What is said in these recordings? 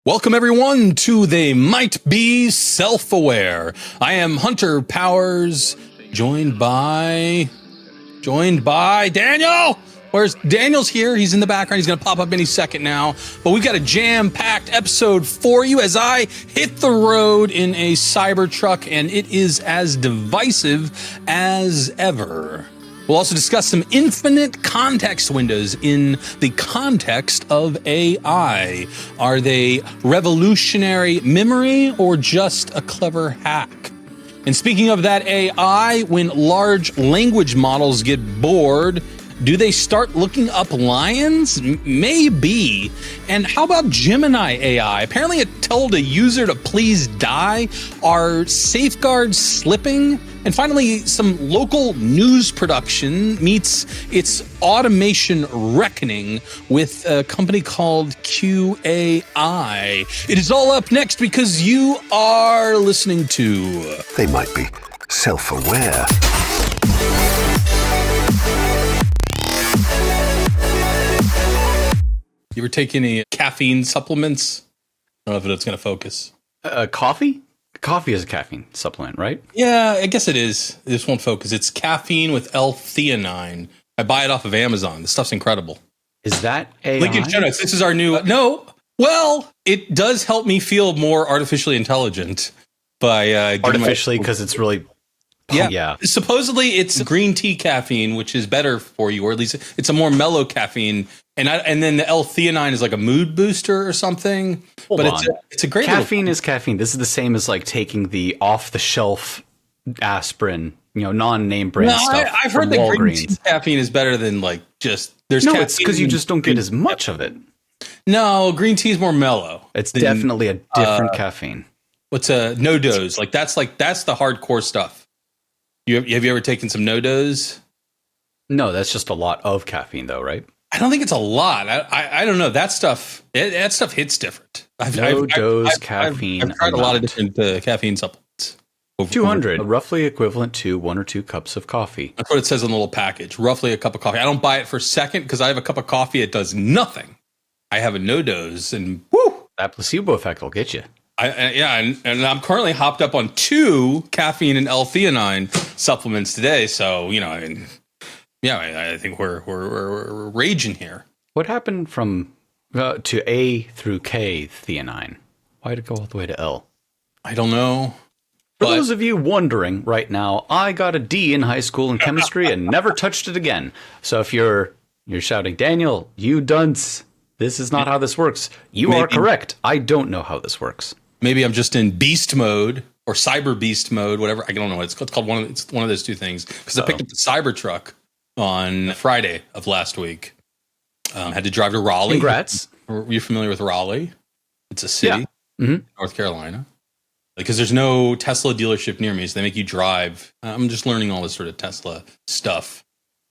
Welcome everyone to They Might Be Self-Aware. I am Hunter Powers, joined by Daniel. Where's Daniel's here? He's in the background. He's going to pop up any second now. But we've got a jam-packed episode for you as I hit the road in a Cybertruck, and it is as divisive as ever. We'll also discuss some infinite context windows in the context of AI. Are they revolutionary memory or just a clever hack? And speaking of that AI, when large language models get bored, do they start looking up lions? Maybe. And how about Gemini AI? Apparently it told a user to please die. Are safeguards slipping? And finally, some local news production meets its automation reckoning with a company called QAI. It is all up next because you are listening to... They might be self-aware. You ever take any caffeine supplements? I don't know if it's going to focus. Coffee? Coffee is a caffeine supplement, right? Yeah, I guess it is. This won't focus. It's caffeine with L-theanine. I buy it off of Amazon. The stuff's incredible. Is that AI? Link in show notes. This is our new... no. Well, it does help me feel more artificially intelligent by... artificially, because it's really... Yeah. Supposedly, it's green tea caffeine, which is better for you, or at least it's a more mellow caffeine. And then the L-theanine is like a mood booster or something. Hold on. It's a great caffeine is caffeine. This is the same as like taking the off-the-shelf aspirin, non-name brand stuff. I've heard that green tea caffeine is better than like just there's. No, it's because you just don't get as much of it. No, green tea is more mellow. It's definitely a different caffeine. What's a no dose? That's the hardcore stuff. Have you ever taken some no dose? No, that's just a lot of caffeine, though, right? I don't think it's a lot. I don't know. That stuff hits different. I've caffeine. I've tried a lot of different caffeine supplements. 200, roughly equivalent to 1 or 2 cups of coffee. That's what it says on the little package. Roughly a cup of coffee. I don't buy it for a second because I have a cup of coffee. It does nothing. I have a no dose, and whoo, that placebo effect will get you. And I'm currently hopped up on 2 caffeine and L-theanine supplements today. So I think we're raging here. What happened from to A through K theanine? Why did it go all the way to L? I don't know. For those of you wondering right now, I got a D in high school in chemistry and never touched it again. So if you're shouting, Daniel, you dunce, this is not how this works. You are correct. I don't know how this works. Maybe I'm just in beast mode or cyber beast mode, whatever. I don't know. It's called it's one of those 2 things because I picked up the Cybertruck on Friday of last week. Had to drive to Raleigh. Congrats. Are you familiar with Raleigh? It's a city, North Carolina. Because there's no Tesla dealership near me, so they make you drive. I'm just learning all this sort of Tesla stuff.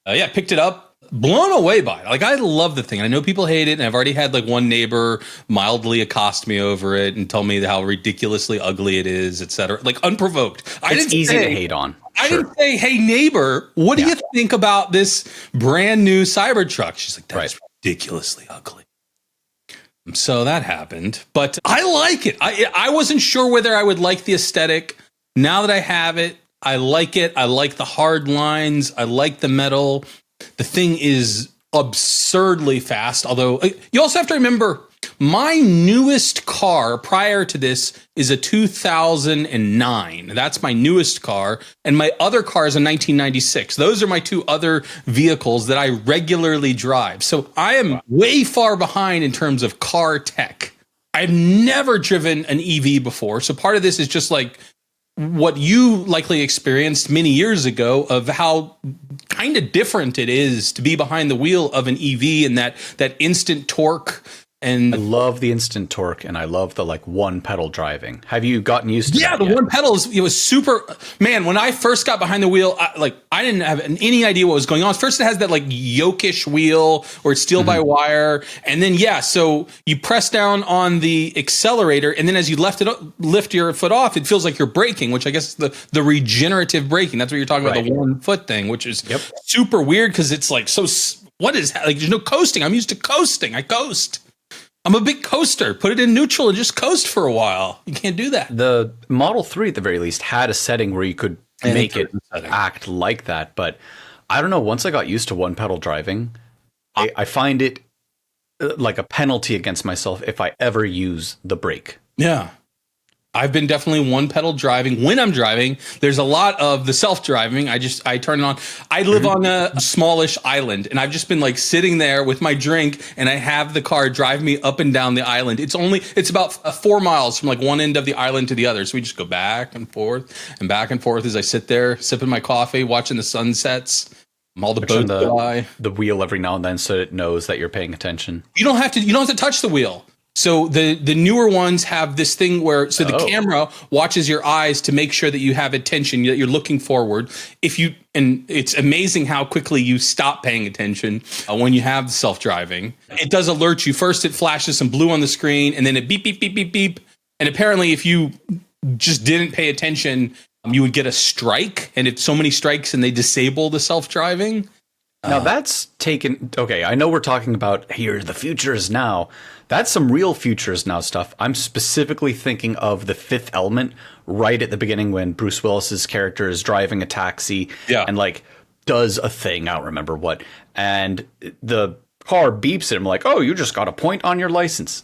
Picked it up. Blown away by it. Like, I love the thing. I know people hate it, and I've already had like one neighbor mildly accost me over it and tell me how ridiculously ugly it is, etc. Like, unprovoked. It's easy to hate on. I didn't say, hey, neighbor, what do you think about this brand new Cybertruck? She's like, that's ridiculously ugly. So that happened. But I like it. I wasn't sure whether I would like the aesthetic. Now that I have it, I like it. I like the hard lines. I like the metal. The thing is absurdly fast. Although you also have to remember, my newest car prior to this is a 2009. That's my newest car. And my other car is a 1996. Those are my 2 other vehicles that I regularly drive. So I am way far behind in terms of car tech. I've never driven an EV before. So part of this is just like what you likely experienced many years ago of how kind of different it is to be behind the wheel of an EV and that instant torque. And I love the instant torque, and I love the one pedal driving. Have you gotten used to that? Yeah, the one pedal it was super. Man, when I first got behind the wheel, I didn't have any idea what was going on. First, it has that yokish wheel or it's steel by wire, and then so you press down on the accelerator, and then as you lift your foot off, it feels like you're braking, which I guess is the regenerative braking. That's what you're talking about, the 1 foot thing, which is super weird because it's so. What is that? There's no coasting. I'm used to coasting. I coast. I'm a big coaster. Put it in neutral and just coast for a while. You can't do that. The Model 3, at the very least, had a setting where you could make it act like that. But I don't know. Once I got used to one pedal driving, I find it like a penalty against myself if I ever use the brake. Yeah. I've been definitely one pedal driving. When I'm driving, there's a lot of the self-driving. I turn it on. I live on a smallish island, and I've just been like sitting there with my drink, and I have the car drive me up and down the island. It's about 4 miles from like one end of the island to the other. So we just go back and forth as I sit there sipping my coffee, watching the sunsets. All the boats fly. The wheel every now and then so it knows that you're paying attention. You don't have to touch the wheel. So the newer ones have this thing where the camera watches your eyes to make sure that you have attention, that you're looking forward. And it's amazing how quickly you stop paying attention when you have self-driving. It does alert you. First, it flashes some blue on the screen, and then it beep, beep, beep, beep, beep. And apparently, if you just didn't pay attention, you would get a strike. And if so many strikes and they disable the self-driving. Now that's taken. Okay, I know we're talking about here, the future is now. That's some real future is now stuff. I'm specifically thinking of The Fifth Element right at the beginning when Bruce Willis's character is driving a taxi and like does a thing. I don't remember what. And the car beeps at him like, oh, you just got a point on your license.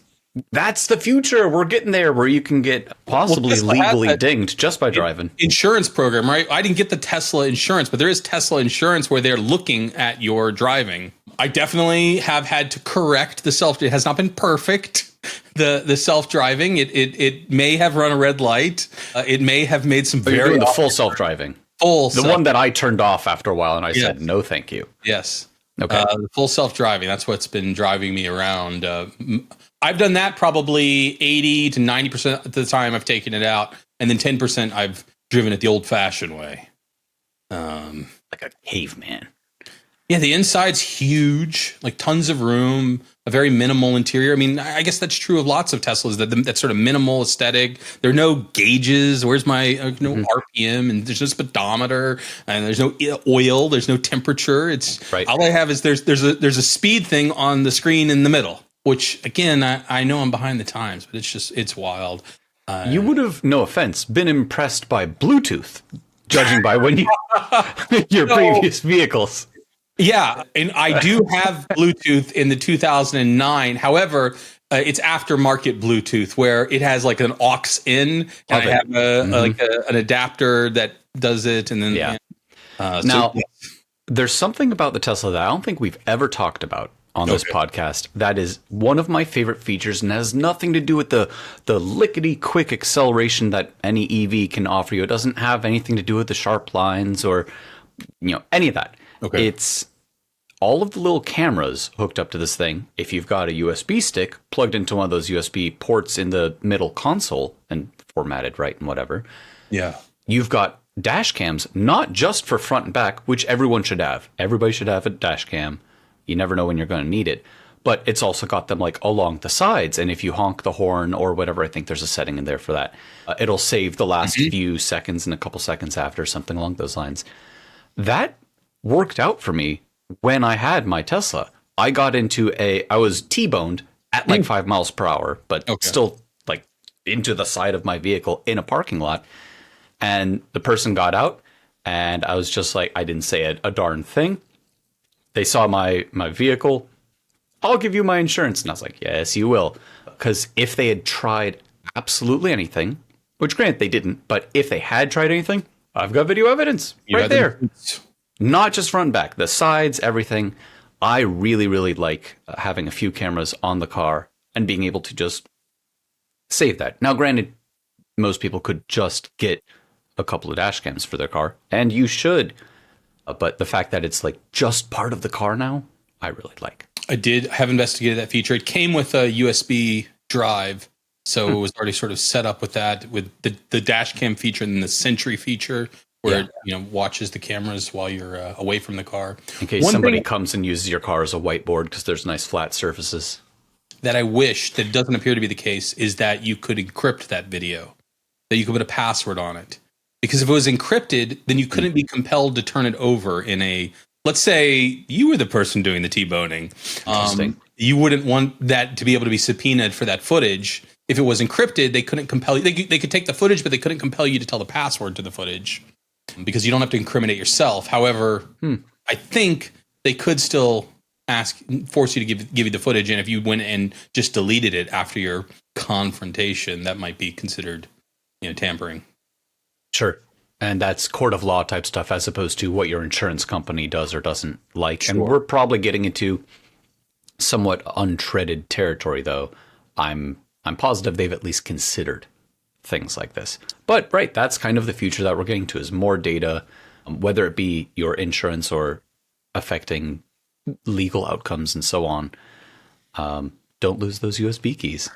That's the future. We're getting there where you can get possibly legally dinged just by driving. Insurance program, right? I didn't get the Tesla insurance, but there is Tesla insurance where they're looking at your driving. I definitely have had to correct the self. It has not been perfect. The self-driving. It may have run a red light. It may have made some you're doing the full self-driving. The one that I turned off after a while and I said, no, thank you. Yes. Okay. The full self-driving. That's what's been driving me around. I've done that probably 80 to 90% of the time I've taken it out. And then 10% I've driven it the old fashioned way. Like a caveman. Yeah, the inside's huge, like tons of room, a very minimal interior. I mean, I guess that's true of lots of Teslas, that sort of minimal aesthetic. There are no gauges. Where's my no RPM? And there's no speedometer, and there's no oil. There's no temperature. It's right. All I have is there's a speed thing on the screen in the middle, which again, I know I'm behind the times, but it's wild. You would have, no offense, been impressed by Bluetooth, judging by when your previous vehicles. Yeah, and I do have Bluetooth in the 2009. However, it's aftermarket Bluetooth where it has like an aux in. And I have an adapter that does it, and then there's something about the Tesla that I don't think we've ever talked about on this podcast. That is one of my favorite features, and has nothing to do with the lickety quick acceleration that any EV can offer you. It doesn't have anything to do with the sharp lines or any of that. Okay. It's all of the little cameras hooked up to this thing. If you've got a USB stick plugged into one of those USB ports in the middle console and formatted right and whatever. Yeah. You've got dash cams, not just for front and back, which everyone should have. Everybody should have a dash cam. You never know when you're going to need it. But it's also got them like along the sides. And if you honk the horn or whatever, I think there's a setting in there for that. It'll save the last few seconds and a couple seconds after, something along those lines. That worked out for me when I had my Tesla. I got into I was T-boned at like 5 miles per hour, but still like into the side of my vehicle in a parking lot. And the person got out and I was just like, I didn't say a darn thing. They saw my vehicle. I'll give you my insurance. And I was like, yes, you will. Because if they had tried absolutely anything, which granted they didn't, but if they had tried anything, I've got video evidence right there. Not just front and back, the sides, everything. I really, really like having a few cameras on the car and being able to just save that. Now, granted, most people could just get a couple of dash cams for their car, and you should. But the fact that it's like just part of the car now, I really like. I have investigated that feature. It came with a USB drive. So it was already sort of set up with that, with the dash cam feature and then the Sentry feature, where it watches the cameras while you're away from the car. In case somebody comes and uses your car as a whiteboard because there's nice flat surfaces. That I wish, that doesn't appear to be the case, is that you could encrypt that video, that you could put a password on it. Because if it was encrypted, then you couldn't be compelled to turn it over in a... Let's say you were the person doing the T-boning. Interesting. you wouldn't want that to be able to be subpoenaed for that footage. If it was encrypted, they couldn't compel you. They could take the footage, but they couldn't compel you to tell the password to the footage because you don't have to incriminate yourself. However, I think they could still force you to give you the footage. And if you went and just deleted it after your confrontation, that might be considered, tampering. Sure. And that's court of law type stuff as opposed to what your insurance company does or doesn't like. Sure. And we're probably getting into somewhat untreaded territory, though. I'm positive they've at least considered things like this. But right, that's kind of the future that we're getting to, is more data, whether it be your insurance or affecting legal outcomes and so on. Don't lose those USB keys.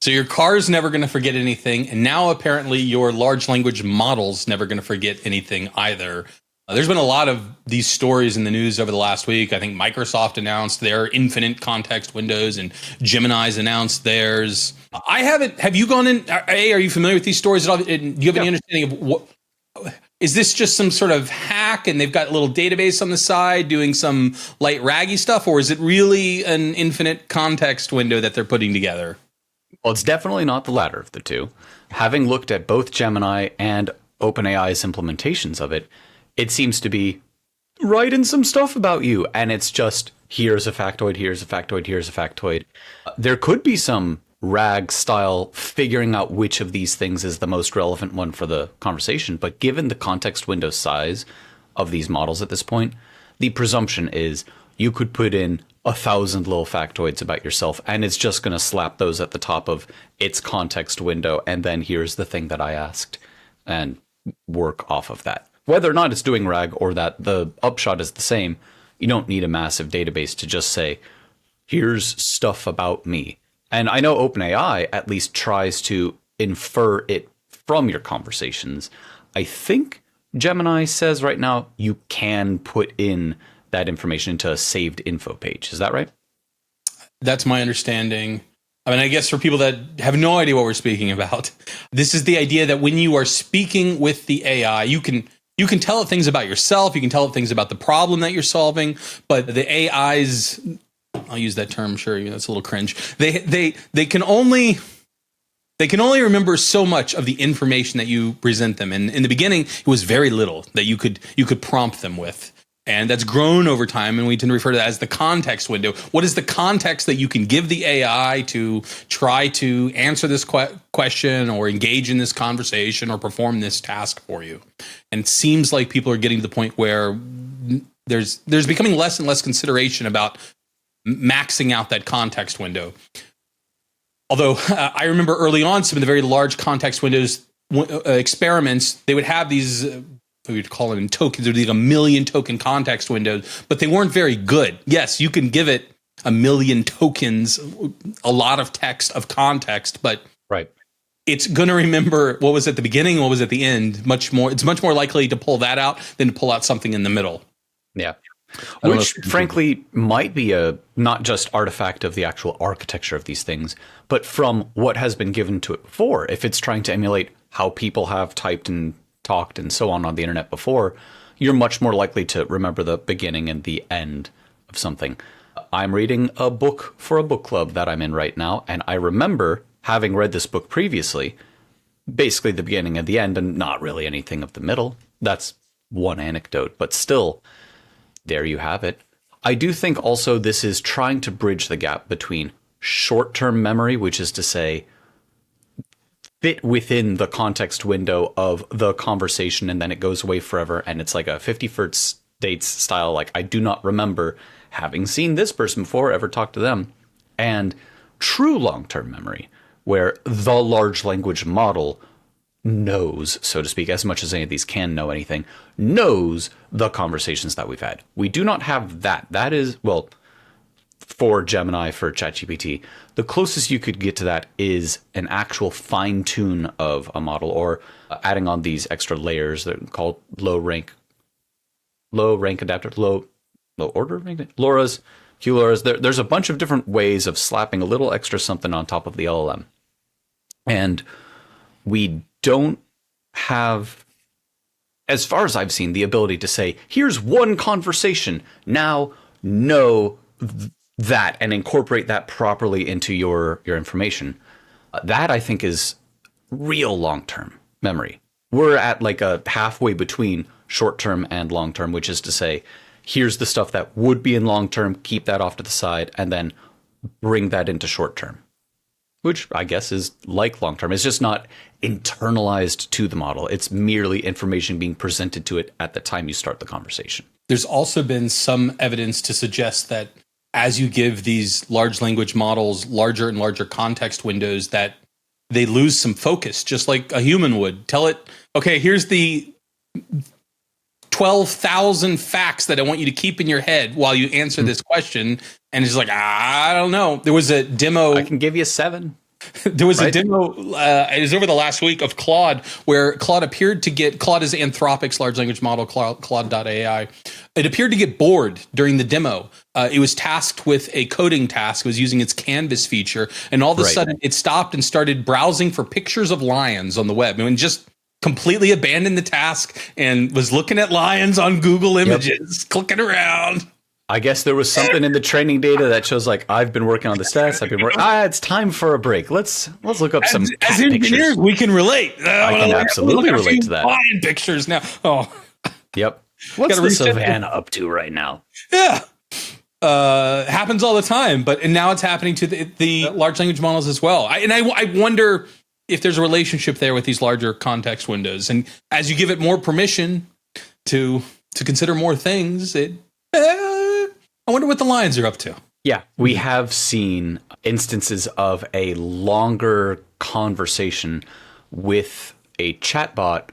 So your car's never going to forget anything. And now apparently your large language model's never going to forget anything either. There's been a lot of these stories in the news over the last week. I think Microsoft announced their infinite context windows and Gemini's announced theirs. I haven't. Have you gone in? Are you familiar with these stories at all? Do you have any understanding of what? Is this just some sort of hack and they've got a little database on the side doing some light raggy stuff? Or is it really an infinite context window that they're putting together? Well, it's definitely not the latter of the two. Having looked at both Gemini and OpenAI's implementations of it, it seems to be writing some stuff about you. And it's just, here's a factoid, here's a factoid, here's a factoid. There could be some RAG style figuring out which of these things is the most relevant one for the conversation. But given the context window size of these models at this point, the presumption is you could put in 1,000 little factoids about yourself, and it's just going to slap those at the top of its context window. And then here's the thing that I asked, and work off of that. Whether or not it's doing RAG or that the upshot is the same, you don't need a massive database to just say, here's stuff about me. And I know OpenAI at least tries to infer it from your conversations. I think Gemini says right now you can put in that information into a saved info page. Is that right? That's my understanding. I mean, I guess for people that have no idea what we're speaking about, this is the idea that when you are speaking with the AI, you can tell it things about yourself, you can tell it things about the problem that you're solving, but the AI's, I'll use that term, sure, that's a little cringe. They can only remember so much of the information that you present them. And in the beginning, it was very little that you could prompt them with. And that's grown over time, and we tend to refer to that as the context window. What is the context that you can give the AI to try to answer this question or engage in this conversation or perform this task for you? And it seems like people are getting to the point where there's becoming less and less consideration about maxing out that context window. Although I remember early on some of the very large context windows experiments, they would have these we would call it in tokens. There'd be 1 million token context windows, but they weren't very good. Yes, you can give it 1 million tokens, a lot of text of context, but right, it's going to remember what was at the beginning, what was at the end. Much more. It's much more likely to pull that out than to pull out something in the middle. Yeah, which frankly might be a not just artifact of the actual architecture of these things, but from what has been given to it before. If it's trying to emulate how people have typed and talked and so on the internet before, you're much more likely to remember the beginning and the end of something. I'm reading a book for a book club that I'm in right now, and I remember having read this book previously, basically the beginning and the end, and not really anything of the middle. That's one anecdote, but still, there you have it. I do think also this is trying to bridge the gap between short-term memory, which is to say, fit within the context window of the conversation and then it goes away forever. And it's like a 50 First Dates style, like I do not remember having seen this person before, ever talked to them. And true long-term memory, where the large language model knows, so to speak, as much as any of these can know anything, knows the conversations that we've had. We do not have that. That is, well, for Gemini, for ChatGPT, the closest you could get to that is an actual fine tune of a model, or adding on these extra layers that are called low rank adapter, low order, maybe? LoRa's, QLoRa's. There's a bunch of different ways of slapping a little extra something on top of the LLM. And we don't have, as far as I've seen, the ability to say, here's one conversation. Now know that and incorporate that properly into your information. That I think is real long-term memory. We're at like a halfway between short-term and long-term, which is to say, here's the stuff that would be in long-term, keep that off to the side, and then bring that into short-term, which I guess is like long-term. It's just not internalized to the model. It's merely information being presented to it at the time you start the conversation. There's also been some evidence to suggest that as you give these large language models larger and larger context windows, that they lose some focus, just like a human would. Tell it, okay, here's the 12,000 facts that I want you to keep in your head while you answer this question. And it's like, I don't know. There was a demo. I can give you 7. There was a demo, it was over the last week, of Claude, where Claude appeared to get, Claude is Anthropic's large language model, Claude.ai. It appeared to get bored during the demo. It was tasked with a coding task. It was using its canvas feature. And all of a sudden, it stopped and started browsing for pictures of lions on the web. I mean, just completely abandoned the task and was looking at lions on Google Images, clicking around. I guess there was something in the training data that shows like, I've been working on the stats. I've been working. It's time for a break. Let's look up some cat as engineers, pictures. we can relate. I can absolutely relate to that. Lion pictures now. Oh, yep. What's the savannah up to right now? Yeah. Happens all the time, and now it's happening to the large language models as well. I wonder if there's a relationship there with these larger context windows. And as you give it more permission to consider more things, I wonder what the lions are up to. Yeah, we have seen instances of a longer conversation with a chatbot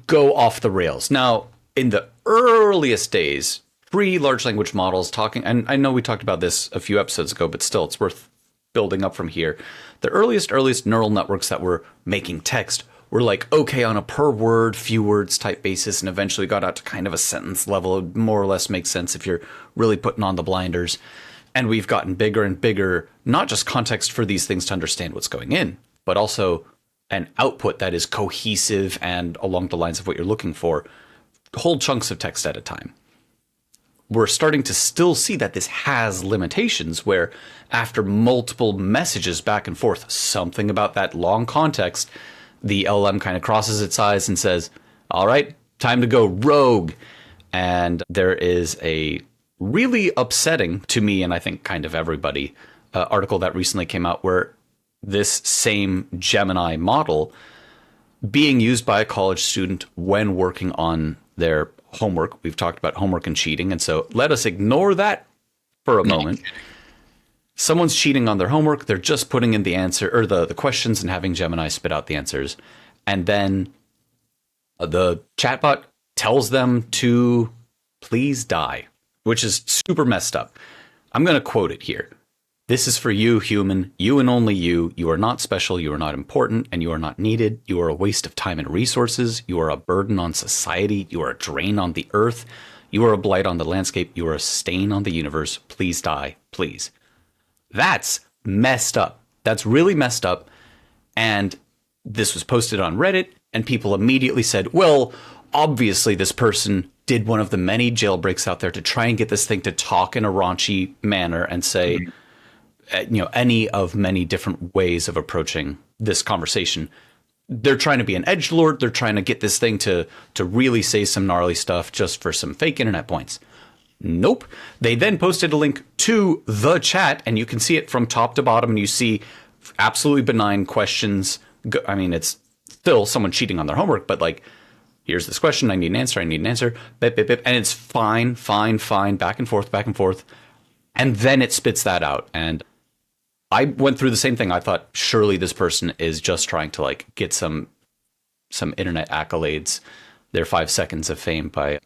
go off the rails. Now, in the earliest days, pre-large language models talking, and I know we talked about this a few episodes ago, but still, it's worth building up from here. The earliest neural networks that were making text were like, okay, on a per word, few words type basis, and eventually got out to kind of a sentence level. It more or less makes sense if you're really putting on the blinders. And we've gotten bigger and bigger, not just context for these things to understand what's going in, but also an output that is cohesive and along the lines of what you're looking for, whole chunks of text at a time. We're starting to still see that this has limitations where after multiple messages back and forth, something about that long context, the LLM kind of crosses its eyes and says, all right, time to go rogue. And there is a really upsetting to me, and I think kind of everybody, article that recently came out where this same Gemini model being used by a college student when working on their homework. We've talked about homework and cheating, and so let us ignore that for a moment. Someone's cheating on their homework. They're just putting in the answer or the questions and having Gemini spit out the answers. And then the chatbot tells them to please die, which is super messed up. I'm going to quote it here. This is for you, human, you and only you. You are not special. You are not important, and you are not needed. You are a waste of time and resources. You are a burden on society. You are a drain on the earth. You are a blight on the landscape. You are a stain on the universe. Please die, please. That's messed up. That's really messed up. And this was posted on Reddit, and people immediately said, well, obviously this person did one of the many jailbreaks out there to try and get this thing to talk in a raunchy manner and say, any of many different ways of approaching this conversation. They're trying to be an edgelord. They're trying to get this thing to really say some gnarly stuff just for some fake internet points. Nope. They then posted a link to the chat, and you can see it from top to bottom, and you see absolutely benign questions. I mean, it's still someone cheating on their homework, but like, here's this question. I need an answer. Bip, bip, bip. And it's fine, back and forth. And then it spits that out. And I went through the same thing. I thought, surely this person is just trying to like get some internet accolades, their 5 seconds of fame by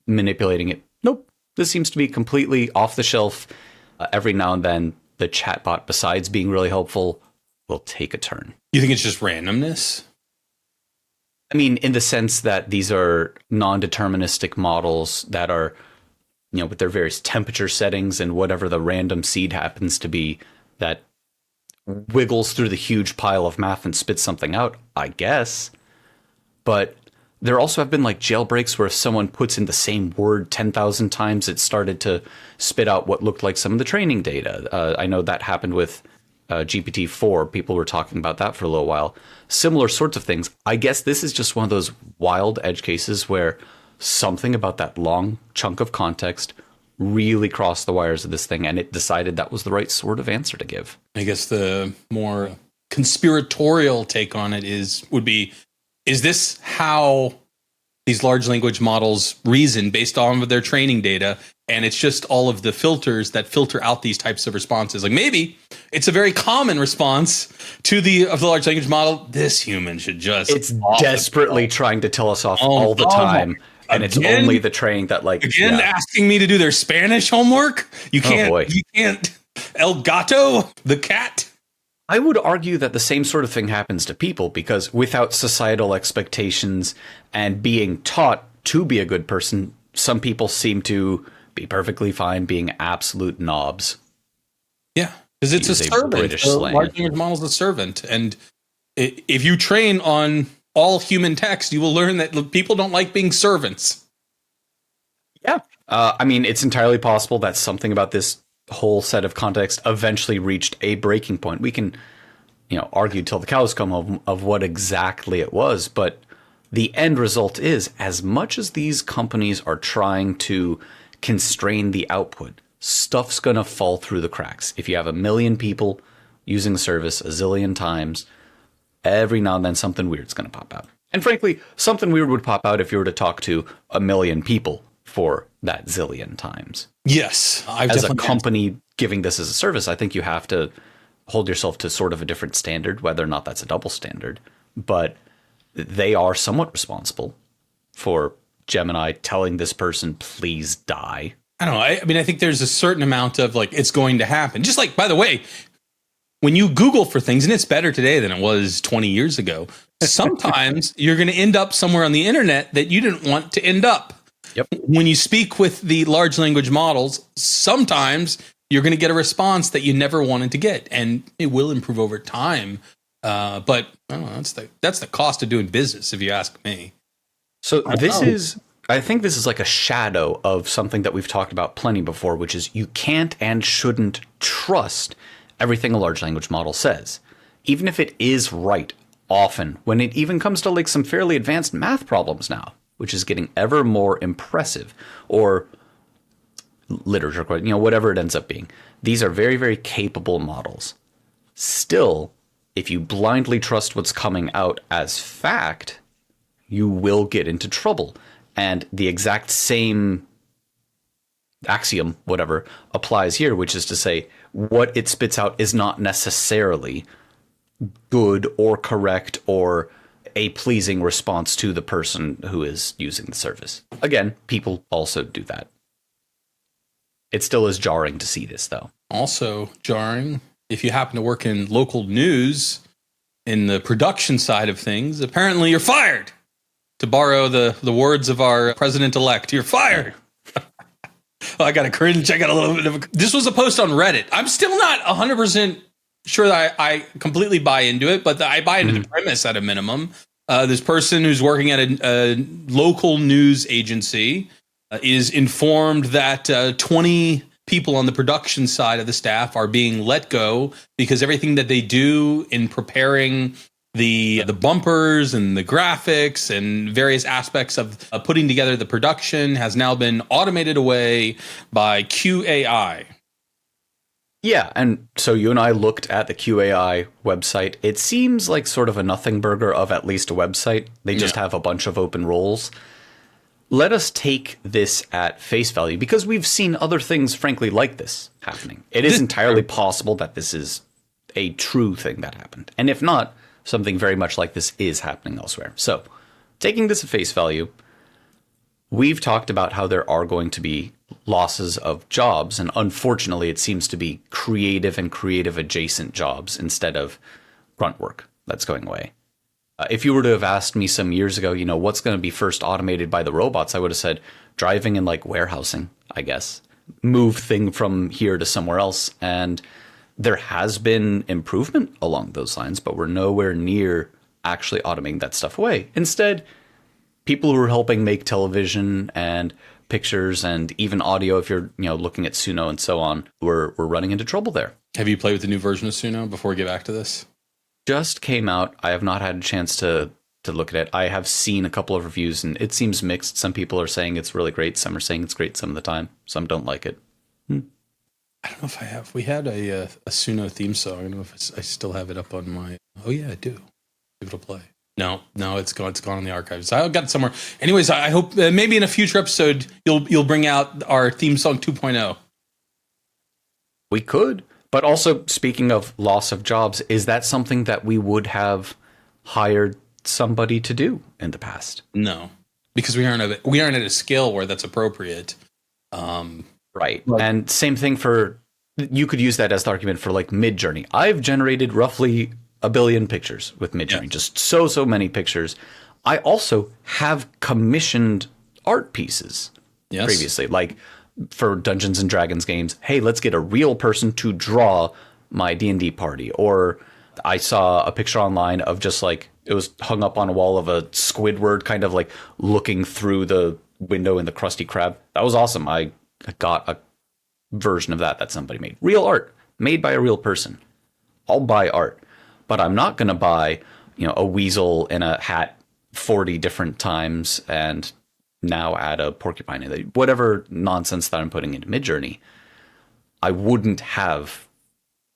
manipulating it. Nope. This seems to be completely off the shelf. Every now and then, the chatbot, besides being really helpful, will take a turn. You think it's just randomness? I mean, in the sense that these are non-deterministic models that are, with their various temperature settings and whatever the random seed happens to be that wiggles through the huge pile of math and spits something out, I guess. But there also have been like jailbreaks where if someone puts in the same word 10,000 times, it started to spit out what looked like some of the training data. I know that happened with GPT-4. People were talking about that for a little while. Similar sorts of things. I guess this is just one of those wild edge cases where something about that long chunk of context really crossed the wires of this thing, and it decided that was the right sort of answer to give. I guess the more conspiratorial take on it would be, is this how these large language models reason based on their training data? And it's just all of the filters that filter out these types of responses. Like maybe it's a very common response to the large language model. This human should just. It's desperately trying to tell us off all the time. And it's only the training that asking me to do their Spanish homework. You can't. You can't. El gato, the cat. I would argue that the same sort of thing happens to people, because without societal expectations and being taught to be a good person, some people seem to be perfectly fine being absolute knobs. Yeah, because it's a servant. The large language model is a servant. And if you train on all human text, you will learn that people don't like being servants. Yeah. I mean, it's entirely possible that something about this whole set of context eventually reached a breaking point. We can, argue till the cows come home of what exactly it was, but the end result is, as much as these companies are trying to constrain the output, stuff's going to fall through the cracks. If you have 1 million people using the service a zillion times, every now and then something weird's going to pop out. And frankly, something weird would pop out if you were to talk to 1 million people for that zillion times. Yes. As a company giving this as a service, I think you have to hold yourself to sort of a different standard, whether or not that's a double standard. But they are somewhat responsible for Gemini telling this person, please die. I don't know. I mean, I think there's a certain amount of it's going to happen. Just like, by the way, when you Google for things, and it's better today than it was 20 years ago, sometimes you're going to end up somewhere on the internet that you didn't want to end up. Yep. When you speak with the large language models, sometimes you're going to get a response that you never wanted to get, and it will improve over time. But I don't know, that's the cost of doing business, if you ask me. So I think this is like a shadow of something that we've talked about plenty before, which is you can't and shouldn't trust everything a large language model says, even if it is right. Often, when it even comes to some fairly advanced math problems now, which is getting ever more impressive, or literature, whatever it ends up being. These are very, very capable models. Still, if you blindly trust what's coming out as fact, you will get into trouble. And the exact same axiom, whatever, applies here, which is to say, what it spits out is not necessarily good or correct or a pleasing response to the person who is using the service. Again, people also do that. It still is jarring to see this, though. Also jarring, if you happen to work in local news, in the production side of things, apparently you're fired. To borrow the words of our president-elect, you're fired. I got a cringe. I got a little bit of This was a post on Reddit. I'm still not 100% sure that I completely buy into it, but I buy into the premise at a minimum. This person who's working at a local news agency is informed that 20 people on the production side of the staff are being let go because everything that they do in preparing the bumpers and the graphics and various aspects of putting together the production has now been automated away by QAI. Yeah, and so you and I looked at the QAI website. It seems like sort of a nothing burger of at least a website. They just have a bunch of open roles. Let us take this at face value, because we've seen other things, frankly, like this happening. It is entirely possible that this is a true thing that happened. And if not, something very much like this is happening elsewhere. So, taking this at face value, we've talked about how there are going to be losses of jobs, and unfortunately it seems to be creative and creative adjacent jobs instead of grunt work that's going away. If you were to have asked me some years ago, what's going to be first automated by the robots, I would have said driving and warehousing, I guess. Move thing from here to somewhere else. And there has been improvement along those lines, but we're nowhere near actually automating that stuff away. Instead, people who are helping make television and pictures and even audio, if you're looking at Suno and so on, we're running into trouble there. Have you played with the new version of Suno before we get back to this? Just came out. I have not had a chance to look at it. I have seen a couple of reviews and it seems mixed. Some people are saying it's really great. Some are saying it's great some of the time. Some don't like it. I don't know if I have. We had a Suno theme song. I don't know if I still have it up on my. Oh yeah, I do. Give it a play. No, it's gone. It's gone in the archives. I got it somewhere. Anyways, I hope maybe in a future episode you'll bring out our theme song 2.0. We could, but also speaking of loss of jobs, is that something that we would have hired somebody to do in the past? No, because we aren't at a scale where that's appropriate. Right. And same thing you could use that as the argument for like Midjourney. I've generated roughly 1 billion pictures with Midjourney, just so many pictures. I also have commissioned art pieces previously, like for Dungeons and Dragons games. Hey, let's get a real person to draw my D&D party. Or I saw a picture online of just like, it was hung up on a wall of a Squidward kind of like looking through the window in the Krusty Krab. That was awesome. I got a version of that somebody made. Real art made by a real person. I'll buy art, but I'm not going to buy, a weasel in a hat 40 different times and now add a porcupine in it. Whatever nonsense that I'm putting into Midjourney, I wouldn't have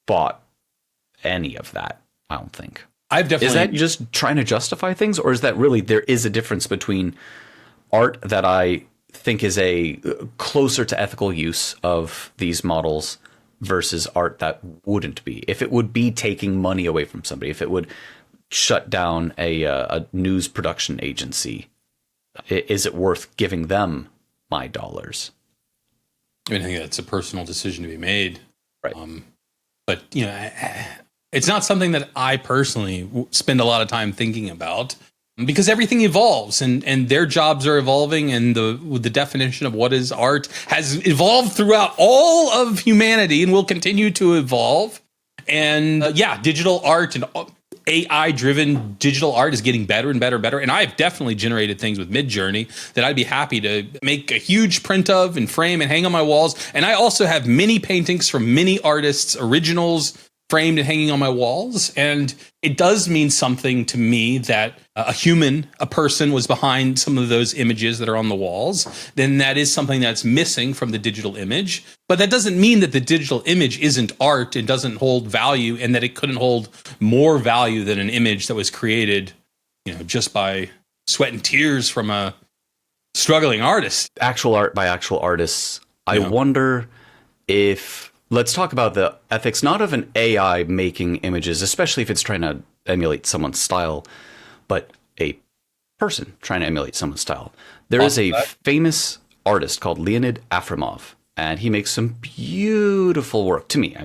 bought any of that, I don't think. Is that just trying to justify things, or is that really there is a difference between art that I think is a closer to ethical use of these models versus art that wouldn't be? If it would be taking money away from somebody, if it would shut down a news production agency, is it worth giving them my dollars? I think that's a personal decision to be made. Right. But, it's not something that I personally spend a lot of time thinking about, because everything evolves and their jobs are evolving, and the definition of what is art has evolved throughout all of humanity and will continue to evolve. And digital art and AI-driven digital art is getting better and better and better. And I've definitely generated things with Midjourney that I'd be happy to make a huge print of and frame and hang on my walls. And I also have many paintings from many artists, originals, framed and hanging on my walls. And it does mean something to me that a person was behind some of those images that are on the walls. Then that is something that's missing from the digital image. But that doesn't mean that the digital image isn't art and doesn't hold value, and that it couldn't hold more value than an image that was created, just by sweat and tears from a struggling artist. Actual art by actual artists. I wonder if... Let's talk about the ethics, not of an AI making images, especially if it's trying to emulate someone's style, but a person trying to emulate someone's style. There is a famous artist called Leonid Afremov, and he makes some beautiful work. To me,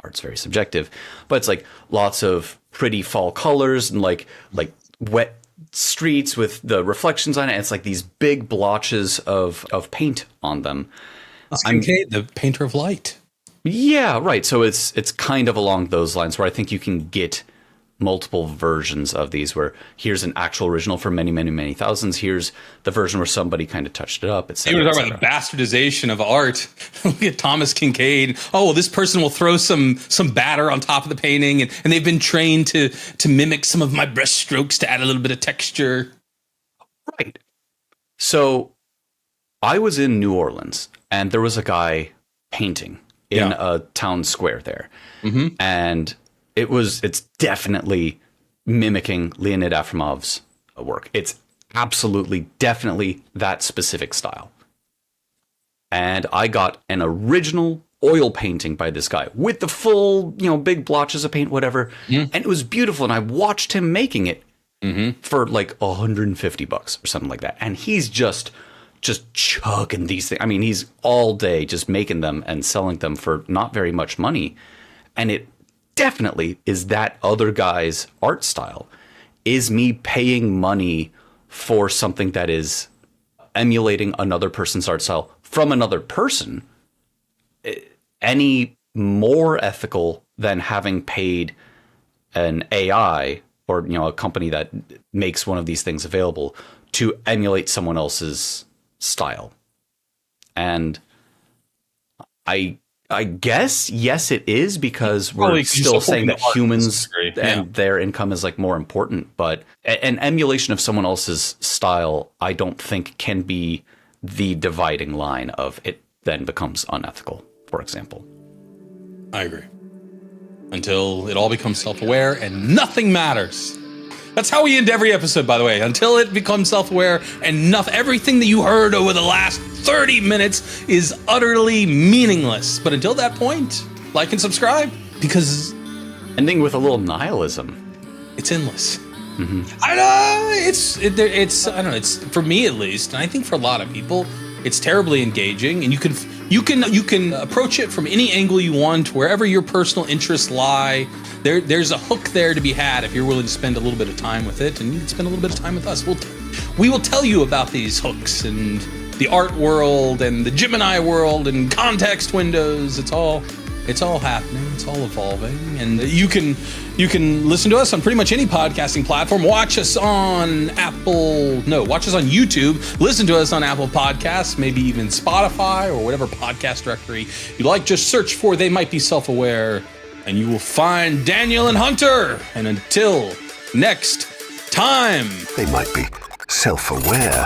art's very subjective, but it's like lots of pretty fall colors and like wet streets with the reflections on it. And it's like these big blotches of paint on them. Kincaid, the painter of light. Yeah, right. So it's kind of along those lines where I think you can get multiple versions of these, where here's an actual original for many, many, many thousands. Here's the version where somebody kind of touched it up. You were talking about the bastardization of art. Look at Thomas Kincaid. Oh, well, this person will throw some batter on top of the painting, and they've been trained to mimic some of my brush strokes to add a little bit of texture. Right. So I was in New Orleans, and there was a guy painting in a town square there. Mm-hmm. And it's definitely mimicking Leonid Afremov's work. It's absolutely, definitely that specific style. And I got an original oil painting by this guy with the full, big blotches of paint, whatever. Mm. And it was beautiful. And I watched him making it for like $150 or something like that. And he's just chugging these things. I mean, he's all day just making them and selling them for not very much money. And it definitely is that other guy's art style. Is me paying money for something that is emulating another person's art style from another person any more ethical than having paid an AI or, a company that makes one of these things available to emulate someone else's style. And I guess, yes, it is, because we're still saying that humans and their income is like more important. But an emulation of someone else's style, I don't think can be the dividing line of it then becomes unethical, for example. I agree. Until it all becomes self-aware and nothing matters. That's how we end every episode, by the way. Until it becomes self-aware and everything that you heard over the last 30 minutes is utterly meaningless. But until that point, like and subscribe, because ending with a little nihilism. It's endless. Mm-hmm. I know it's I don't know. It's, for me at least, and I think for a lot of people, it's terribly engaging, and you can approach it from any angle you want, wherever your personal interests lie. There's a hook there to be had if you're willing to spend a little bit of time with it, and you can spend a little bit of time with us. We will tell you about these hooks and the art world and the Gemini world and context windows. It's all happening. It's all evolving, and you can listen to us on pretty much any podcasting platform. Watch us on YouTube. Listen to us on Apple Podcasts, maybe even Spotify or whatever podcast directory you like. Just search for They Might Be Self-Aware, and you will find Daniel and Hunter. And until next time, They might be self-aware.